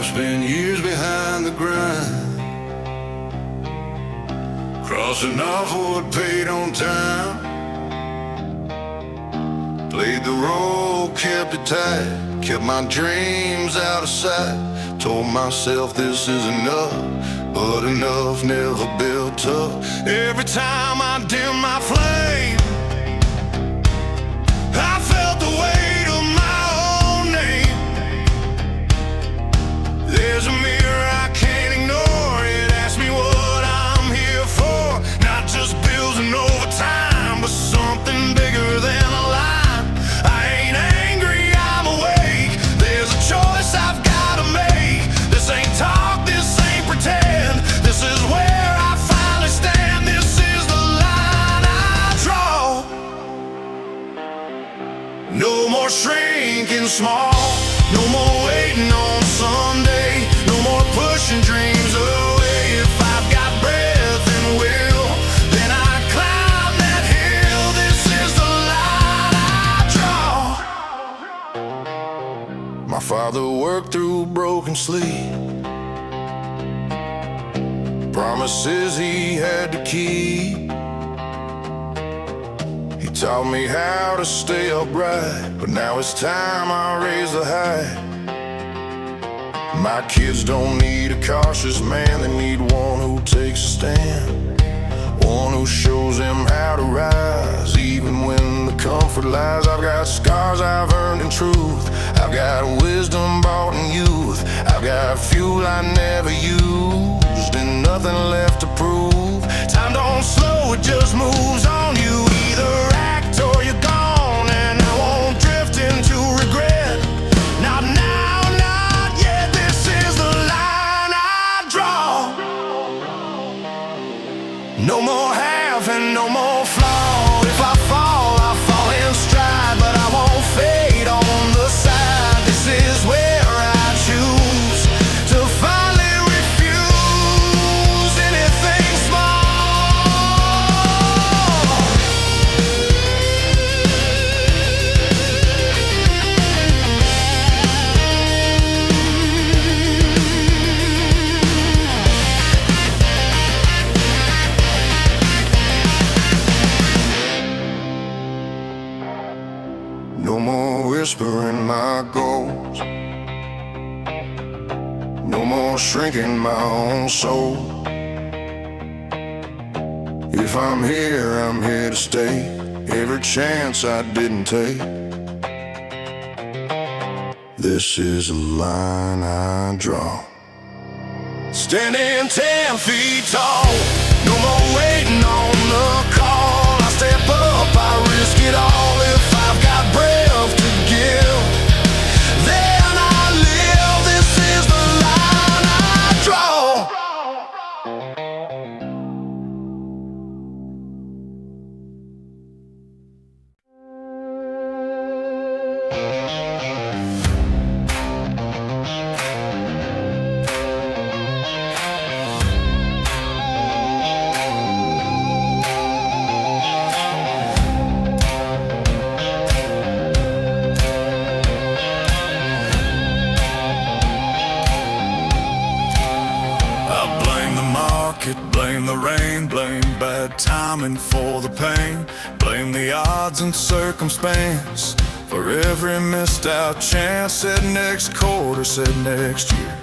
I've spent years behind the grind, crossing off what paid on time. Played the role, kept it tight, kept my dreams out of sight. Told myself this is enough, but enough never built up. Every time I dim my flame, I felt the weight of my own name. There's a mirror I can't ignore. It asks me what I'm here for. Not just bills and overtime, but something bigger than a line. I ain't angry, I'm awake. There's a choice I've gotta make. This ain't talk, this ain't pretend. This is where I finally stand. This is the line I draw. No more shrinking small, no more waiting on someday, no more pushing dreams away. If I've got breath and will, then I climb that hill. This is the line I draw. My father worked through broken sleep, promises he had to keep. He taught me how to stay upright, but now it's time I raise the height. My kids don't need a cautious man, they need one who takes a stand, one who shows them how to rise, even when the comfort lies. I've got scars I've earned in truth, I've got wisdom bought in youth, I've got fuel I never used, and nothing left to prove. Time don't slow, it just moves on. You either act or you're gone, and I won't drift into regret. Not now, not yet. This is the line I draw. No more half and no more flaw. If I fall in stride, but I won't fade on the side. This is where I choose to finally refuse anything small. No more whispering my goals, no more shrinking my own soul. If I'm here to stay. Every chance I didn't take. This is a line I draw. Standing 10 feet tall, no more waiting on the call. I step up, I risk it all. If I've got breath to give, then I live. This is the line I draw. Blame the rain, blame bad timing for the pain, blame the odds and circumstance for every missed out chance. Said next quarter, said next year,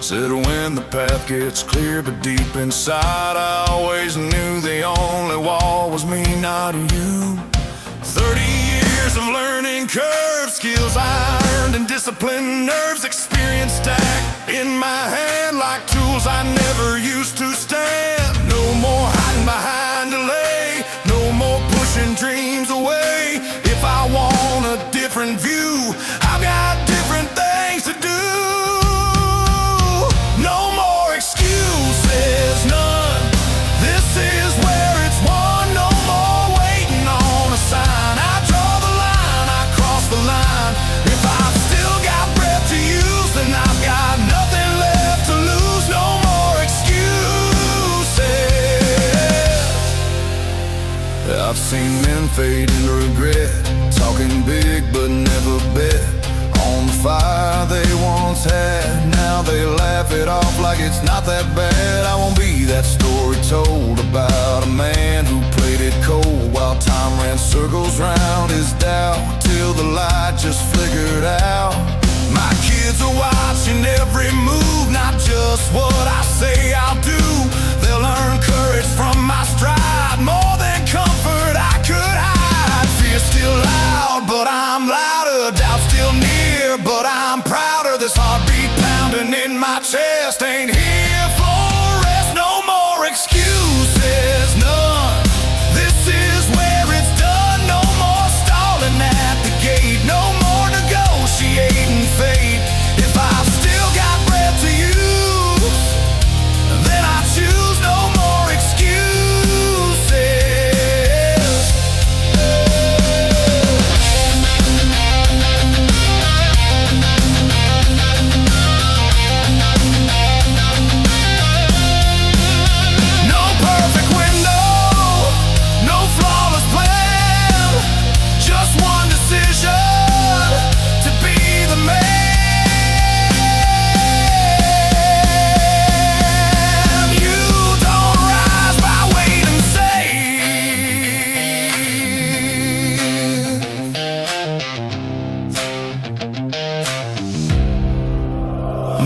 said when the path gets clear. But deep inside I always knew the only wall was me, not you. 30 years of learning curve, skills I earned and disciplined nerves, experience stacked in my hand like tools I never used to stand. No more hiding behind delay, no more pushing dreams away. If I want a different view, I've got different things to do. No more excuses, none. This is where it's won. No more waiting on a sign. I draw the line, I cross the line. If I've still got breath to use, then I've got nothing left to lose. No more excuses. I've seen men fade into regret, talking big but never bet on the fire they once had. Now they laugh it off like it's not that bad. I won't be that story told about a man who played it cold while time ran circles round his doubt, till the light just flickered out. My kids are watching every move, not just what I say I'll do. They'll learn courage from my stride, more than comfort I could hide. Fear's still loud, but I'm louder. Doubt still near, but I'm prouder. This heartbeat pounding in my chest ain't here for rest. No more excuses, none. This is where it's done. No more stalling at the gate. No more negotiating fate. If I've still got breath to use, then I choose no more excuses. No perfect window, no flawless plan, just one decision to be the man. You don't rise by wait and say.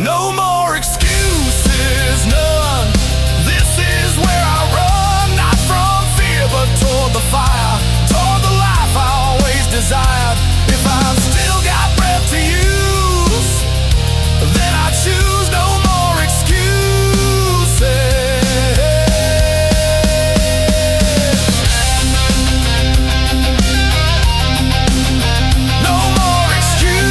No more excuses, none. This is where I run, not from fear, but toward the fire, toward the life I always desired. If I've still got breath to use, then I choose no more excuses. No more excuses.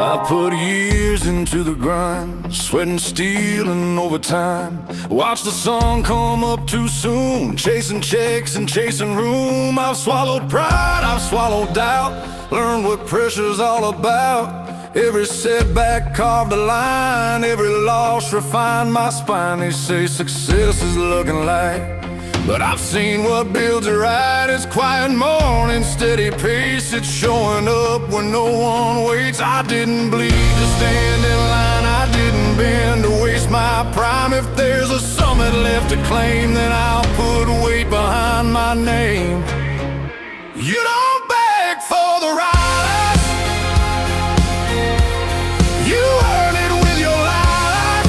I put years into the grind, sweating, stealing overtime. Watch the sun come up too soon, chasing checks and chasing room. I've swallowed pride, I've swallowed doubt, learned what pressure's all about. Every setback carved a line, every loss refined my spine. They say success is looking like, but I've seen what builds it right. It's quiet morning, steady pace. It's showing up when no one waits. I didn't bleed to stand in line, I didn't bend to waste my prime. If there's a summit left to claim, then I'll put weight behind my name. You don't beg for the rise, you earn it with your life.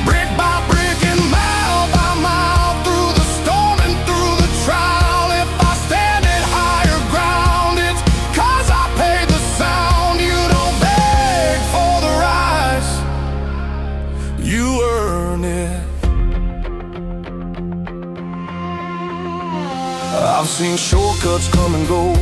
Brick by brick and mile by mile, through the storm and through the trial. If I stand at higher ground, it's 'cause I paid the sound. You don't beg for the rise, you earn it. I've seen shortcuts come and go,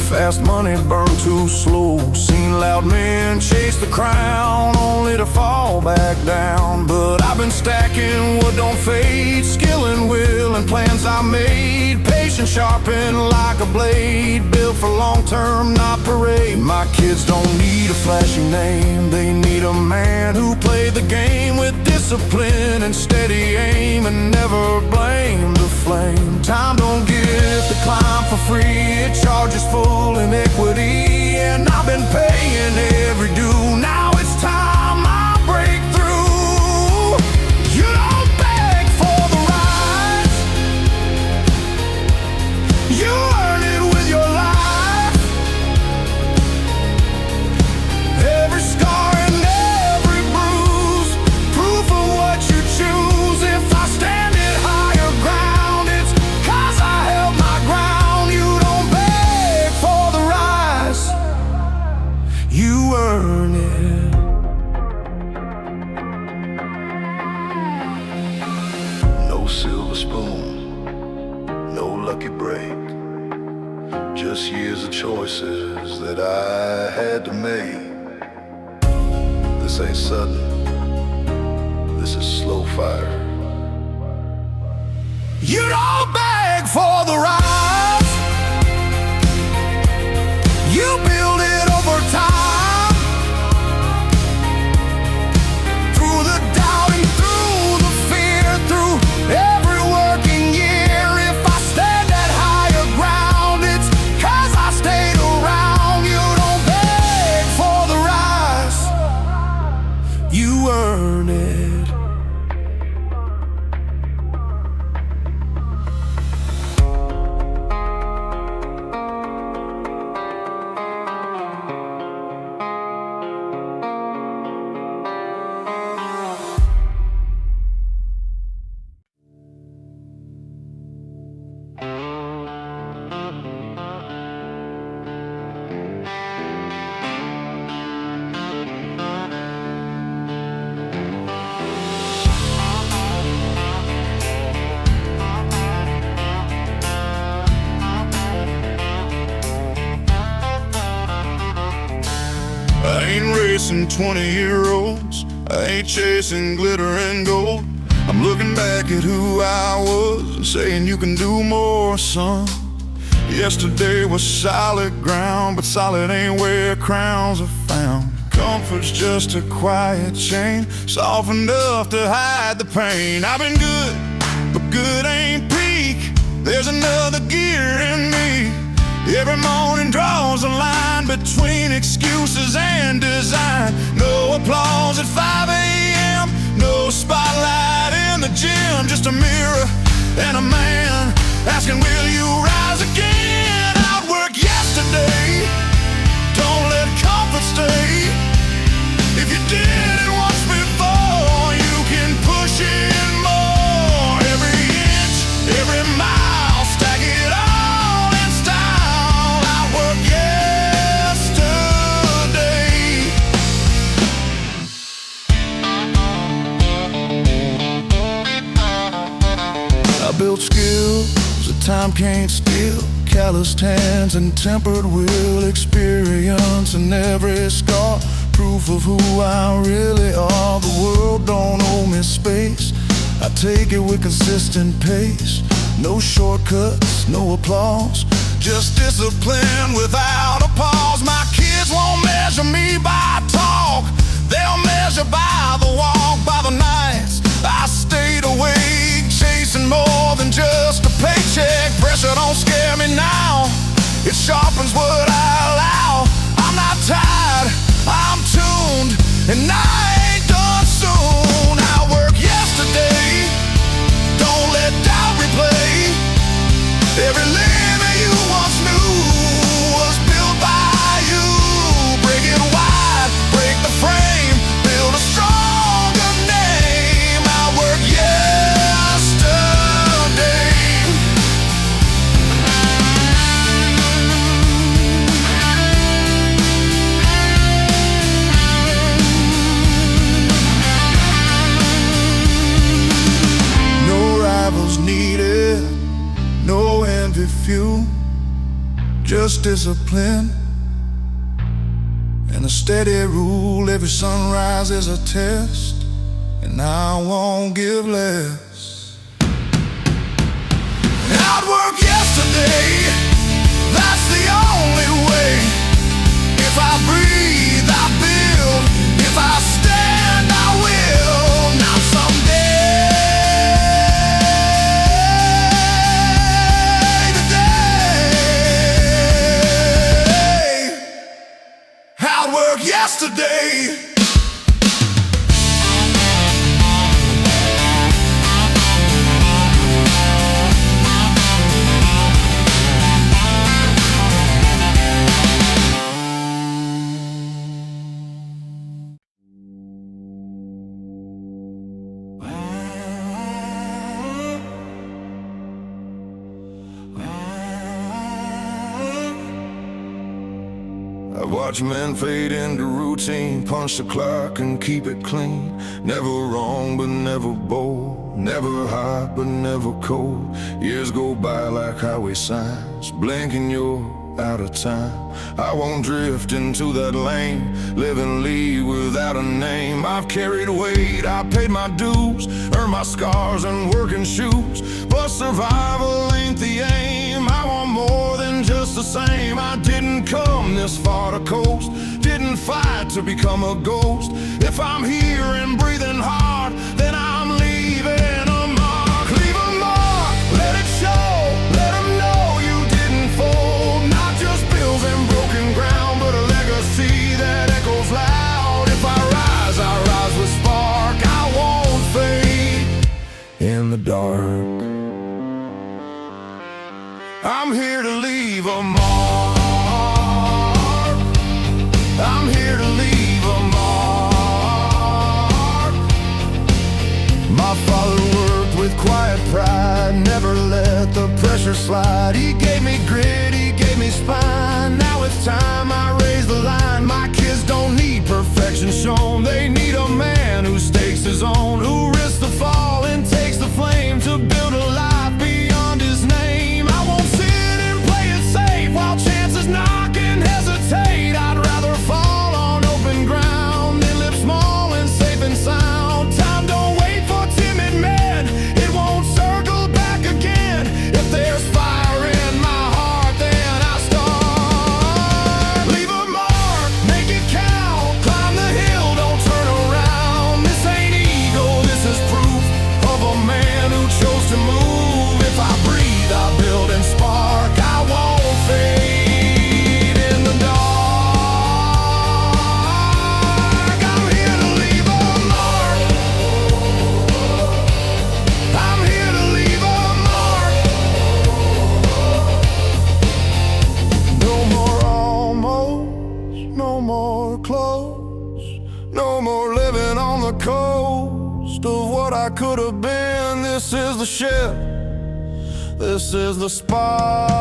fast money burn too slow. Seen loud men chase the crown, only to fall back down. But I've been stacking what don't fade, skill and will and plans I made. Patience sharpened like a blade, built for long-term, not parade. My kids don't need a flashy name, they need a man who played the game with discipline and steady aim, and never blamed the flame. Time don't give the climb for free, it charges full iniquity, and I've been paying every due. Now it's time I break through. You don't beg for the rise, you earn it with your life. Every scar and every bruise, proof of what you choose. If I stand at higher ground, it's 'cause I held my ground. You don't beg for the rise, you earn it. No silver spoon, lucky break. Just years of choices that I had to make. This ain't sudden, this is slow fire. You don't beg for the rise, you build it over time. Through the doubt and through the fear, through every working year. If I stand at higher ground, it's 'cause I stayed around. You don't beg for the rise, you earn it. I ain't racing 20-year-olds, I ain't chasing glitter and gold. I'm looking back at who I was and saying you can do more, son. Yesterday was solid ground, but solid ain't where crowns are found. Comfort's just a quiet chain, soft enough to hide the pain. I've been good, but good ain't peak. There's another gear in me. Every morning draws a line between excuses and design. No applause at 5 a.m., no spotlight in the gym. Just a mirror and a man asking, will you rise again? Outwork yesterday, don't let comfort stay. If you did it once before, you can push it more. Every inch, every mile, stack it all in style. Outwork yesterday. I built skills that time can't steal, calloused hands and tempered will, experience in every scar, proof of who I really are. The world don't owe me space, I take it with consistent pace. No shortcuts, no applause, just discipline without a pause. My kids won't measure me by talk, they'll measure by the walk, by the nights I stayed awake, chasing more than just a paycheck. Pressure don't scare me now, it sharpens what I allow. I'm not tired, I'm tuned, and I ain't done soon. I work yesterday, don't let doubt replay. Every limit you once knew was built by you. Break it wide, break the frame, build a stronger name. I work yesterday. No rivals needed, no envy few, just discipline and a steady rule. Every sunrise is a test, and I won't give less. Outwork yesterday, that's the only way. If I breathe, I build. If I stand, I will. Not someday, today. Outwork yesterday. watch men fade into routine, punch the clock and keep it clean. Never wrong but never bold, never hot but never cold. Years go by like highway signs, blinking you're out of time. I won't drift into that lane, live and lead without a name. I've carried weight, I paid my dues, earned my scars and working shoes, but survival ain't the aim. I want more than just the same. I didn't come this far to coast, didn't fight to become a ghost. If I'm here and breathing hard, then I'm leaving a mark. Leave a mark, let it show, let 'em know you didn't fold. Not just bills and broken ground, but a legacy that echoes loud. If I rise with spark. I won't fade in the dark. I'm here to leave a mark. I'm here to leave a mark. My father worked with quiet pride, never let the pressure slide. He gave me grit, he gave me spine. Now it's time I raise the line. My kids don't need perfection shown, they need a man who stakes his own, who risks the fall and takes the flame to build a life beyond his name. I won't sit and play it safe while chances knock and hesitate. I'd rather fall on open ground than live small and safe and sound. Time don't wait for timid men, it won't circle back again. If there's fire in my heart, then I start. Leave a mark, make it count, climb the hill, don't turn around. This ain't ego, this is proof of a man who chose to move. If I breathe, I build and spark. I won't fade in the dark. I'm here to leave a mark. I'm here to leave a mark. No more almost, no more close, no more living on the coast of what I could have been. This is the ship, this is the spark.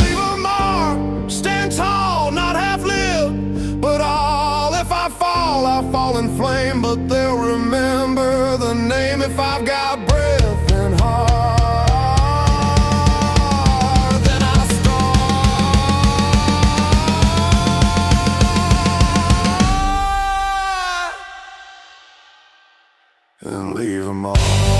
Leave a mark, stand tall, not half-lived, but all. If I fall in flame, but they'll remember the name. If I've got breath and heart, then I start and leave 'em all.